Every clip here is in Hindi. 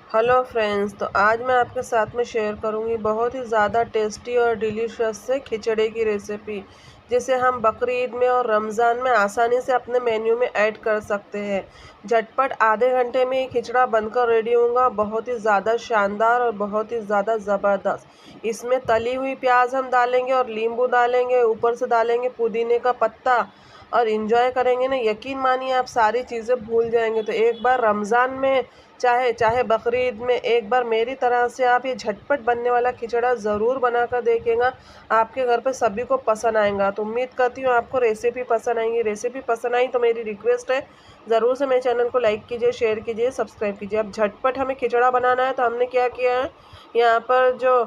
हेलो फ्रेंड्स, तो आज मैं आपके साथ में शेयर करूंगी बहुत ही ज़्यादा टेस्टी और डिलीशियस से खिचड़ी की रेसिपी, जिसे हम बकरीद में और रमज़ान में आसानी से अपने मेन्यू में ऐड कर सकते हैं। झटपट आधे घंटे में ये खिचड़ा बनकर रेडी होगा। बहुत ही ज़्यादा शानदार और बहुत ही ज़्यादा ज़बरदस्त। इसमें तली हुई प्याज हम डालेंगे और नींबू डालेंगे, ऊपर से डालेंगे पुदीने का पत्ता और इंजॉय करेंगे ना, यकीन मानिए आप सारी चीज़ें भूल जाएंगे। तो एक बार रमज़ान में चाहे चाहे बकरीद में एक बार मेरी तरह से आप ये झटपट बनने वाला खिचड़ा ज़रूर बनाकर देखिएगा। आपके घर पे सभी को पसंद आएगा। तो उम्मीद करती हूँ आपको रेसिपी पसंद आएंगी। रेसिपी पसंद आई तो मेरी रिक्वेस्ट है, ज़रूर से मेरे चैनल को लाइक कीजिए, शेयर कीजिए, सब्सक्राइब कीजिए। अब झटपट हमें खिचड़ा बनाना है तो हमने क्या किया है, यहाँ पर जो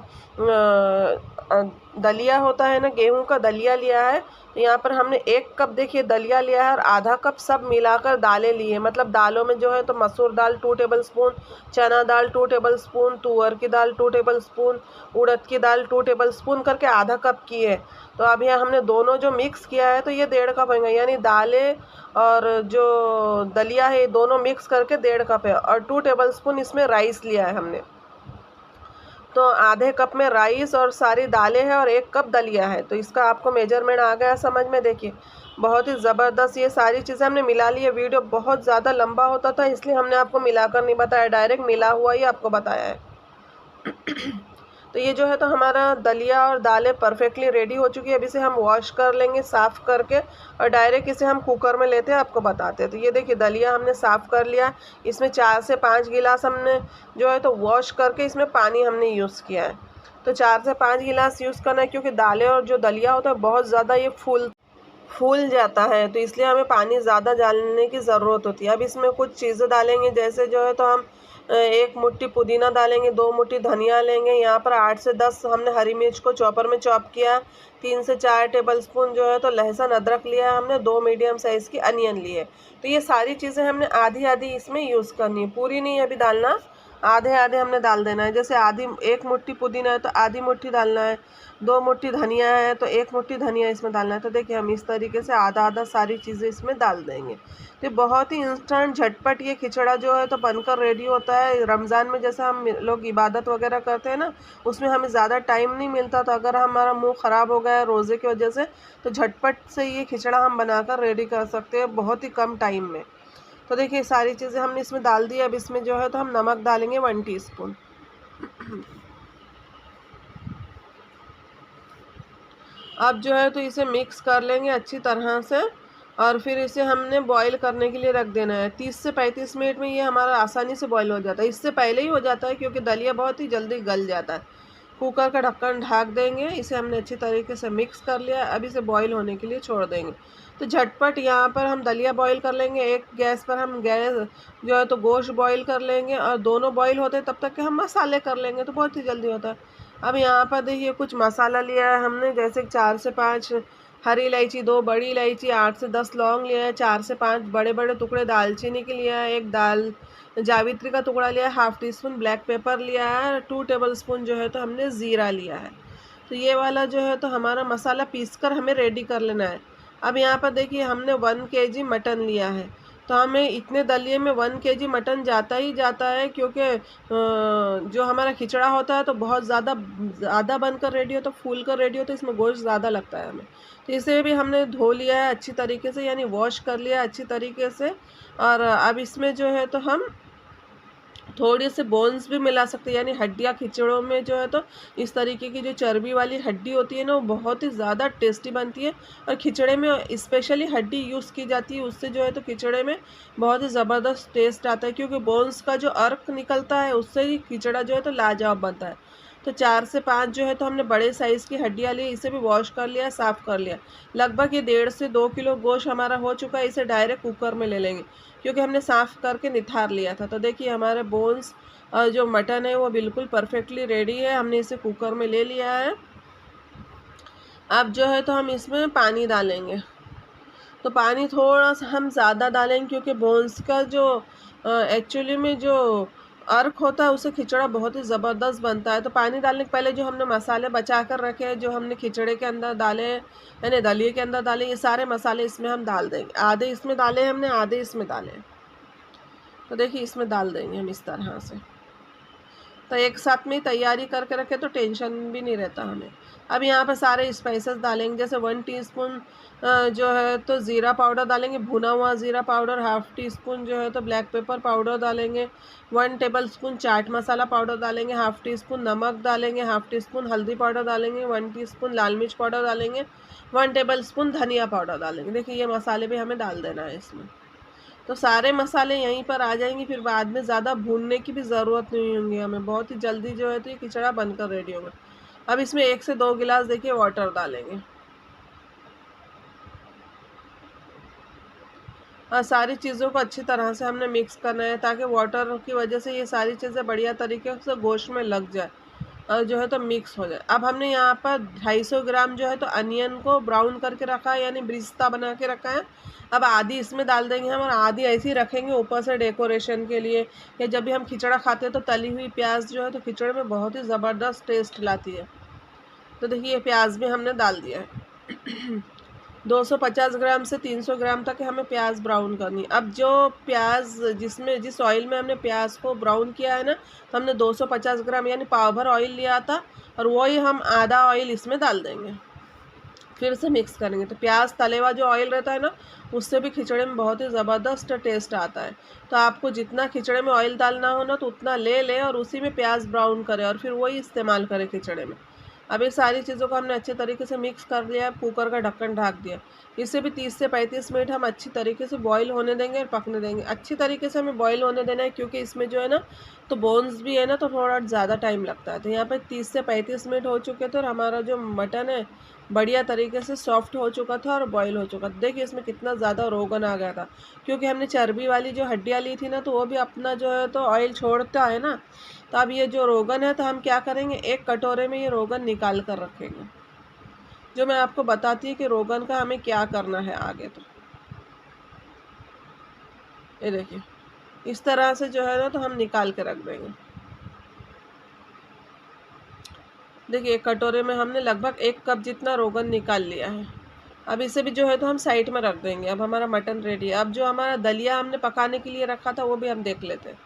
दलिया होता है ना, गेहूं का दलिया लिया है। तो यहाँ पर हमने 1 कप देखिए दलिया लिया है और आधा कप सब मिलाकर दालें ली है। मतलब दालों में जो है तो मसूर दाल 2 टेबलस्पून, चना दाल 2 टेबलस्पून, तुअर की दाल 2 टेबलस्पून, उड़द की दाल 2 टेबलस्पून करके आधा कप की है। तो अब यहाँ हमने दोनों जो मिक्स किया है तो ये 1.5 कप होगा, यानी दालें और जो दलिया है दोनों मिक्स करके 1.5 कप है। और 2 टेबलस्पून इसमें राइस लिया है हमने। तो आधे कप में राइस और सारी दालें हैं और 1 कप दलिया है। तो इसका आपको मेजरमेंट आ गया समझ में। देखिए बहुत ही ज़बरदस्त ये सारी चीज़ें हमने मिला ली है। वीडियो बहुत ज़्यादा लंबा होता था इसलिए हमने आपको मिलाकर नहीं बताया, डायरेक्ट मिला हुआ ही आपको बताया है। तो ये जो है तो हमारा दलिया और दालें परफेक्टली रेडी हो चुकी है। अब इसे हम वॉश कर लेंगे साफ़ करके और डायरेक्ट इसे हम कुकर में लेते हैं, आपको बताते हैं। तो ये देखिए दलिया हमने साफ़ कर लिया। इसमें 4 से 5 गिलास हमने जो है तो वॉश करके इसमें पानी हमने यूज़ किया है। तो 4 से 5 गिलास यूज़ करना है, क्योंकि दालें और जो दलिया होता है बहुत ज़्यादा ये फूल जाता है, तो इसलिए हमें पानी ज़्यादा डालने की ज़रूरत होती है। अब इसमें कुछ चीज़ें डालेंगे, जैसे जो है तो हम 1 मुट्ठी पुदीना डालेंगे, 2 मुट्ठी धनिया लेंगे। यहाँ पर 8 से 10 हमने हरी मिर्च को चॉपर में चॉप किया। 3 से 4 टेबलस्पून जो है तो लहसुन अदरक लिया हमने। 2 मीडियम साइज़ की अनियन लिए। तो ये सारी चीज़ें हमने आधी आधी इसमें यूज़ करनी है, पूरी नहीं अभी डालना, आधे आधे हमने डाल देना है। जैसे आधी 1 मुट्ठी पुदीना है तो आधी मुट्ठी डालना है, 2 मुट्ठी धनिया है तो 1 मुट्ठी धनिया इसमें डालना है। तो देखिए हम इस तरीके से आधा आधा सारी चीज़ें इसमें डाल देंगे। तो बहुत ही इंस्टेंट झटपट ये खिचड़ा जो है तो बनकर रेडी होता है। रमज़ान में जैसे हम लोग इबादत वगैरह करते हैं ना, उसमें हमें ज़्यादा टाइम नहीं मिलता। तो अगर हमारा मुंह ख़राब हो गया है रोज़े की वजह से, तो झटपट से ये खिचड़ा हम बनाकर रेडी कर सकते हैं बहुत ही कम टाइम में। तो देखिए सारी चीज़ें हमने इसमें डाल दी। अब इसमें जो है तो हम नमक डालेंगे 1 टीस्पून। अब जो है तो इसे मिक्स कर लेंगे अच्छी तरह से और फिर इसे हमने बॉईल करने के लिए रख देना है। 30 से 35 मिनट में ये हमारा आसानी से बॉईल हो जाता है। इससे पहले ही हो जाता है क्योंकि दलिया बहुत ही जल्दी गल जाता है। कुकर का ढक्कन ढक देंगे। इसे हमने अच्छी तरीके से मिक्स कर लिया। अब इसे बॉईल होने के लिए छोड़ देंगे। तो झटपट यहाँ पर हम दलिया बॉईल कर लेंगे। एक गैस पर हम गैस जो है तो गोश्त बॉईल कर लेंगे और दोनों बॉईल होते हैं तब तक के हम मसाले कर लेंगे, तो बहुत ही जल्दी होता है। अब यहाँ पर देखिए कुछ मसाला लिया है हमने, जैसे 4 से 5 हरी इलायची, 2 बड़ी इलायची, 8 से 10 लौंग लिया है, 4 से 5 बड़े बड़े टुकड़े दालचीनी के लिया है, 1 दाल जावित्री का टुकड़ा लिया है, half tea spoon black pepper लिया है, 2 टेबलस्पून जो है तो हमने ज़ीरा लिया है। तो ये वाला जो है तो हमारा मसाला पीसकर हमें रेडी कर लेना है। अब यहाँ पर देखिए हमने 1 केजी मटन लिया है। तो हमें इतने दलिये में 1 केजी मटन जाता ही जाता है, क्योंकि जो हमारा खिचड़ा होता है तो बहुत ज़्यादा बनकर रेडी हो, तो फूल कर रेडी हो, तो इसमें गोश्त ज़्यादा लगता है हमें। तो इसे भी हमने धो लिया है अच्छी तरीके से, यानी वॉश कर लिया है अच्छी तरीके से। और अब इसमें जो है तो हम थोड़ी से बोन्स भी मिला सकते हैं, यानी हड्डियाँ। खिचड़ों में जो है तो इस तरीके की जो चर्बी वाली हड्डी होती है ना, वो बहुत ही ज़्यादा टेस्टी बनती है। और खिचड़े में स्पेशली हड्डी यूज़ की जाती है, उससे जो है तो खिचड़े में बहुत ही ज़बरदस्त टेस्ट आता है, क्योंकि बोन्स का जो अर्क निकलता है उससे ही खिचड़ा जो है तो लाजवाब बनता है। तो 4 से 5 जो है तो हमने बड़े साइज़ की हड्डियाँ ली, इसे भी वॉश कर लिया, साफ़ कर लिया। लगभग ये 1.5 से 2 किलो गोश्त हमारा हो चुका है। इसे डायरेक्ट कुकर में ले लेंगे, क्योंकि हमने साफ़ करके निथार लिया था। तो देखिए हमारे बोन्स और जो मटन है वो बिल्कुल परफेक्टली रेडी है। हमने इसे कुकर में ले लिया है। अब जो है तो हम इसमें पानी डालेंगे। तो पानी थोड़ा सा हम ज़्यादा डालेंगे, क्योंकि बोन्स का जो एक्चुअली में जो अर्क होता है उससे खिचड़ा बहुत ही ज़बरदस्त बनता है। तो पानी डालने के पहले जो हमने मसाले बचा कर रखे हैं, जो हमने खिचड़े के अंदर डाले हैं, यानी दलिये के अंदर डाले, ये सारे मसाले इसमें हम डाल देंगे। आधे इसमें डाले हमने, आधे इसमें डाले। तो देखिए इसमें डाल देंगे हम इस तरह से। तो एक साथ में तैयारी करके रखे तो टेंशन भी नहीं रहता हमें। अब यहाँ पर सारे स्पाइसेस डालेंगे, जैसे 1 टीस्पून जो है तो ज़ीरा पाउडर डालेंगे, भुना हुआ ज़ीरा पाउडर, हाफ़ टी स्पून जो है तो ब्लैक पेपर पाउडर डालेंगे, 1 टेबलस्पून चाट मसाला पाउडर डालेंगे, हाफ़ टी स्पून नमक डालेंगे, हाफ़ टी स्पून हल्दी पाउडर डालेंगे, 1 टीस्पून लाल मिर्च पाउडर डालेंगे, 1 टेबलस्पून धनिया पाउडर डालेंगे। देखिए ये मसाले भी हमें डाल देना है इसमें। तो सारे मसाले यहीं पर आ जाएंगे, फिर बाद में ज़्यादा भूनने की भी ज़रूरत नहीं होगी हमें, बहुत ही जल्दी जो है तो ये खिचड़ा बनकर रेडी होगा। अब इसमें 1 से 2 गिलास देखिए वाटर डालेंगे और सारी चीज़ों को अच्छी तरह से हमने मिक्स करना है, ताकि वाटर की वजह से ये सारी चीज़ें बढ़िया तरीके से गोश्त में लग जाए और जो है तो मिक्स हो जाए। अब हमने यहाँ पर 250 ग्राम जो है तो अनियन को ब्राउन करके रखा है, यानी ब्रिस्ता बना के रखा है। अब आधी इसमें डाल देंगे हम और आधी ऐसे ही रखेंगे ऊपर से डेकोरेशन के लिए, या जब भी हम खिचड़ा खाते हैं तो तली हुई प्याज जो है तो खिचड़े में बहुत ही ज़बरदस्त टेस्ट लाती है। तो देखिए ये प्याज भी हमने डाल दिया है। 250 ग्राम से 300 ग्राम तक हमें प्याज ब्राउन करनी है। अब जो प्याज जिस ऑयल में हमने प्याज को ब्राउन किया है ना, तो हमने 250 ग्राम यानी पाव भर ऑयल लिया था और वही हम आधा ऑयल इसमें डाल देंगे, फिर से मिक्स करेंगे। तो प्याज तले हुआ जो ऑयल रहता है ना, उससे भी खिचड़े में बहुत ही ज़बरदस्त टेस्ट आता है। तो आपको जितना खिचड़े में ऑयल डालना हो ना तो उतना ले लें और उसी में प्याज ब्राउन करें और फिर वही इस्तेमाल करें खिचड़े में। अब ये सारी चीज़ों को हमने अच्छे तरीके से मिक्स कर लिया, कुकर का ढक्कन ढक दिया। इसे भी 30 से 35 मिनट हम अच्छी तरीके से बॉईल होने देंगे और पकने देंगे। अच्छी तरीके से हमें बॉईल होने देना है, क्योंकि इसमें जो है ना तो बोन्स भी है ना, तो थोड़ा ज़्यादा टाइम लगता है। तो यहाँ पर 30 से 35 मिनट हो चुके थे और हमारा जो मटन है बढ़िया तरीके से सॉफ्ट हो चुका था और बॉईल हो चुका था। देखिए इसमें कितना ज़्यादा रोगन आ गया था, क्योंकि हमने चर्बी वाली जो हड्डियाँ ली थी ना, तो वो भी अपना जो है तो ऑयल छोड़ता है ना। तो अब ये जो रोगन है तो हम क्या करेंगे, एक कटोरे में ये रोगन निकाल कर रखेंगे, जो मैं आपको बताती हूँ कि रोगन का हमें क्या करना है आगे। तो ये देखिए इस तरह से जो है ना तो हम निकाल के रख देंगे। देखिए एक कटोरे में हमने लगभग 1 कप जितना रोगन निकाल लिया है। अब इसे भी जो है तो हम साइड में रख देंगे। अब हमारा मटन रेडी है। अब जो हमारा दलिया हमने पकाने के लिए रखा था वो भी हम देख लेते हैं।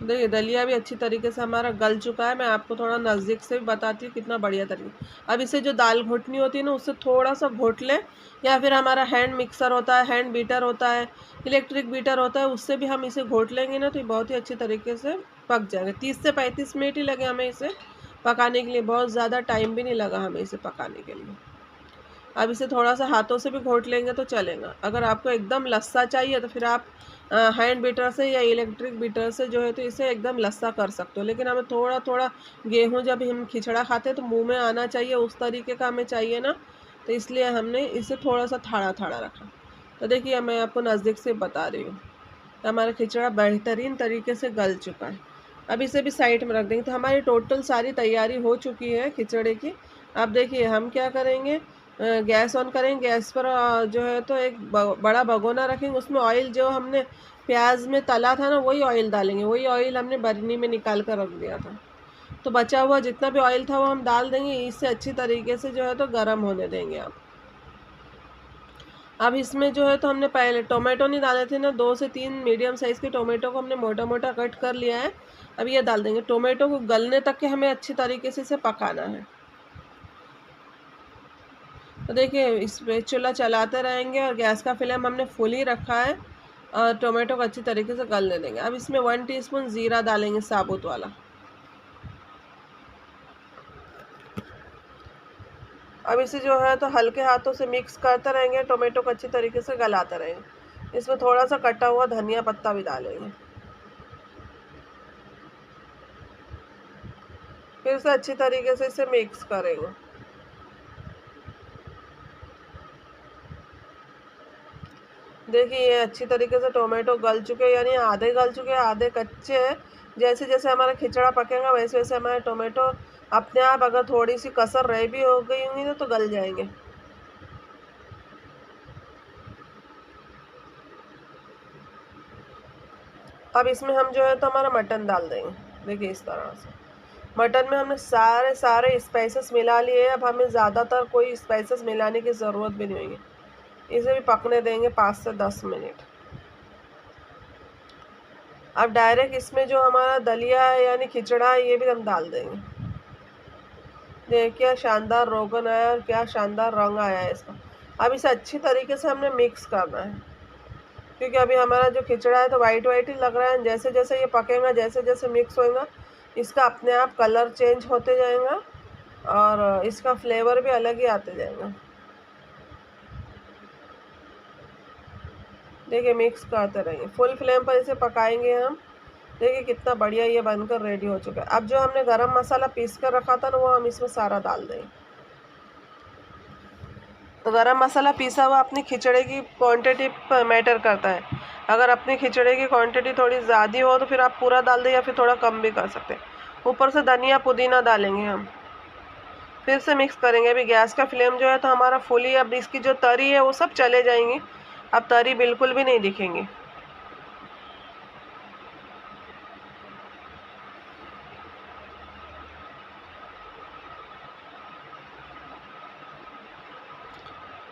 देखिए दलिया भी अच्छी तरीके से हमारा गल चुका है। मैं आपको थोड़ा नज़दीक से भी बताती हूँ कितना बढ़िया तरीके। अब इसे जो दाल घोटनी होती है ना, उससे थोड़ा सा घोट लें, या फिर हमारा हैंड मिक्सर होता है, हैंड बीटर होता है, इलेक्ट्रिक बीटर होता है, उससे भी हम इसे घोट लेंगे ना तो ये बहुत ही अच्छी तरीके से पक जाएगा। 30 से 35 मिनट ही लगे हमें इसे पकाने के लिए, बहुत ज़्यादा टाइम भी नहीं लगा हमें इसे पकाने के लिए। अब इसे थोड़ा सा हाथों से भी घोट लेंगे तो चलेगा। अगर आपको एकदम लस्सा चाहिए तो फिर आप हैंड बीटर से या इलेक्ट्रिक बीटर से जो है तो इसे एकदम लस्सा कर सकते हो। लेकिन हमें थोड़ा थोड़ा गेहूँ जब हम खिचड़ा खाते हैं तो मुंह में आना चाहिए, उस तरीके का हमें चाहिए ना, तो इसलिए हमने इसे थोड़ा सा थाड़ा थाड़ा रखा। तो देखिए मैं आपको नज़दीक से बता रही हूँ, हमारा खिचड़ा बेहतरीन तरीके से गल चुका है। अब इसे भी साइड में रख देंगे। तो हमारी टोटल सारी तैयारी हो चुकी है खिचड़े की। अब देखिए हम क्या करेंगे, गैस ऑन करेंगे। गैस पर जो है तो एक बड़ा भगोना रखेंगे, उसमें ऑयल जो हमने प्याज में तला था ना वही ऑयल डालेंगे। वही ऑयल हमने बर्नी में निकाल कर रख दिया था, तो बचा हुआ जितना भी ऑयल था वो हम डाल देंगे। इससे अच्छी तरीके से जो है तो गर्म होने देंगे आप। अब इसमें जो है तो हमने पहले टोमेटो नहीं डाले थे ना, 2 से 3 मीडियम साइज़ के टोमेटो को हमने मोटा मोटा कट कर लिया है। अब ये डाल देंगे। टोमेटो को गलने तक के हमें अच्छी तरीके से इसे पकाना है। तो देखिए इस पे चूल्हा चलाते रहेंगे और गैस का फ्लेम हमने फुल ही रखा है और टोमेटो को अच्छी तरीके से गलने देंगे। अब इसमें 1 टीस्पून ज़ीरा डालेंगे, साबुत वाला। अब इसे जो है तो हल्के हाथों से मिक्स करते रहेंगे, टोमेटो को अच्छी तरीके से गलाते रहेंगे। इसमें थोड़ा सा कटा हुआ धनिया पत्ता भी डालेंगे, फिर से अच्छी तरीके से इसे मिक्स करेंगे। देखिए ये अच्छी तरीके से टोमेटो गल चुके हैं, यानी आधे गल चुके हैं आधे कच्चे हैं। जैसे जैसे हमारा खिचड़ा पकेगा वैसे वैसे हमारे टोमेटो अपने आप, अगर थोड़ी सी कसर रह भी हो गई होंगी ना तो गल जाएंगे। अब इसमें हम जो है तो हमारा मटन डाल देंगे। देखिए इस तरह से मटन में हमने सारे स्पाइसेस मिला लिए। अब हमें ज़्यादातर कोई स्पाइसेस मिलाने की ज़रूरत भी नहीं होगी। इसे भी पकने देंगे 5 से 10 मिनट। अब डायरेक्ट इसमें जो हमारा दलिया है यानी खिचड़ा है ये भी हम डाल देंगे। देखिए क्या शानदार रोगन आया और क्या शानदार रंग आया है इसका। अब इसे अच्छी तरीके से हमने मिक्स करना है, क्योंकि अभी हमारा जो खिचड़ा है तो वाइट वाइट ही लग रहा है। जैसे जैसे ये पकेगा, जैसे जैसे मिक्स होएगा, इसका अपने आप कलर चेंज होते जाएगा और इसका फ्लेवर भी अलग ही आते जाएगा। देखिए मिक्स करते रहेंगे, फुल फ्लेम पर इसे पकाएंगे हम। देखिए कितना बढ़िया ये बनकर रेडी हो चुका है। अब जो हमने गरम मसाला पीस कर रखा था ना, वो हम इसमें सारा डाल देंगे। तो गरम मसाला पीसा हुआ अपनी खिचड़े की क्वांटिटी पर मैटर करता है। अगर अपनी खिचड़े की क्वांटिटी थोड़ी ज़्यादा हो तो फिर आप पूरा डाल दें या फिर थोड़ा कम भी कर सकते हैं। ऊपर से धनिया पुदीना डालेंगे हम, फिर से मिक्स करेंगे। अभी गैस का फ्लेम जो है तो हमारा फुल ही, अब इसकी जो तरी है वो सब चले जाएंगी, अब तरी बिल्कुल भी नहीं दिखेंगी।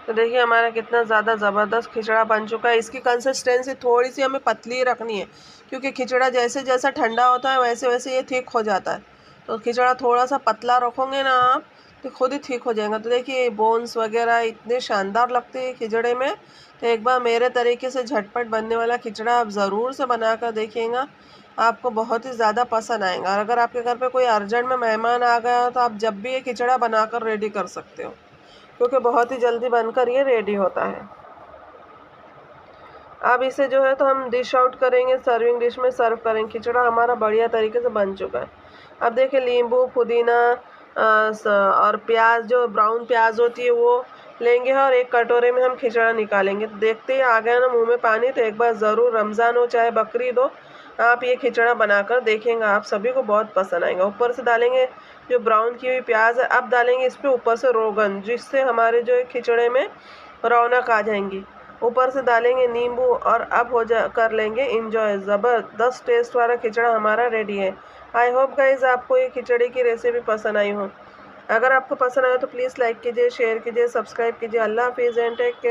तो देखिए हमारा कितना ज़्यादा ज़बरदस्त खिचड़ा बन चुका है। इसकी कंसिस्टेंसी थोड़ी सी हमें पतली रखनी है, क्योंकि खिचड़ा जैसे जैसा ठंडा होता है वैसे वैसे ये थिक हो जाता है। तो खिचड़ा थोड़ा सा पतला रखोगे ना आप तो खुद ही ठीक हो जाएगा। तो देखिए बोन्स वगैरह इतने शानदार लगते हैं खिचड़े में। तो एक बार मेरे तरीके से झटपट बनने वाला खिचड़ा आप ज़रूर से बना कर देखिएगा, आपको बहुत ही ज़्यादा पसंद आएगा। और अगर आपके घर पे कोई अर्जेंट में मेहमान आ गया हो तो आप जब भी ये खिचड़ा बनाकर रेडी कर सकते हो, क्योंकि बहुत ही जल्दी बनकर ये रेडी होता है। अब इसे जो है तो हम डिश आउट करेंगे, सर्विंग डिश में सर्व करेंगे। खिचड़ा हमारा बढ़िया तरीके से बन चुका है। अब देखिए नींबू पुदीना और प्याज, जो ब्राउन प्याज होती है वो लेंगे और एक कटोरे में हम खिचड़ा निकालेंगे। तो देखते ही आ गया ना मुंह में पानी। तो एक बार ज़रूर, रमज़ान हो चाहे बकरीद हो, आप ये खिचड़ा बनाकर देखेंगे, आप सभी को बहुत पसंद आएगा। ऊपर से डालेंगे जो ब्राउन की हुई प्याज है, अब डालेंगे इस पर ऊपर से रोगन, जिससे हमारे जो खिचड़े में रौनक आ जाएंगी। ऊपर से डालेंगे नींबू और अब कर लेंगे इंजॉय। ज़बरदस्त टेस्ट वाला खिचड़ा हमारा रेडी है। आई होप गाइज आपको ये खिचड़ी की रेसिपी पसंद आई हो। अगर आपको पसंद आए तो प्लीज़ लाइक कीजिए, शेयर कीजिए, सब्सक्राइब कीजिए। अल्लाह हाफिज़ एंड टेक केयर।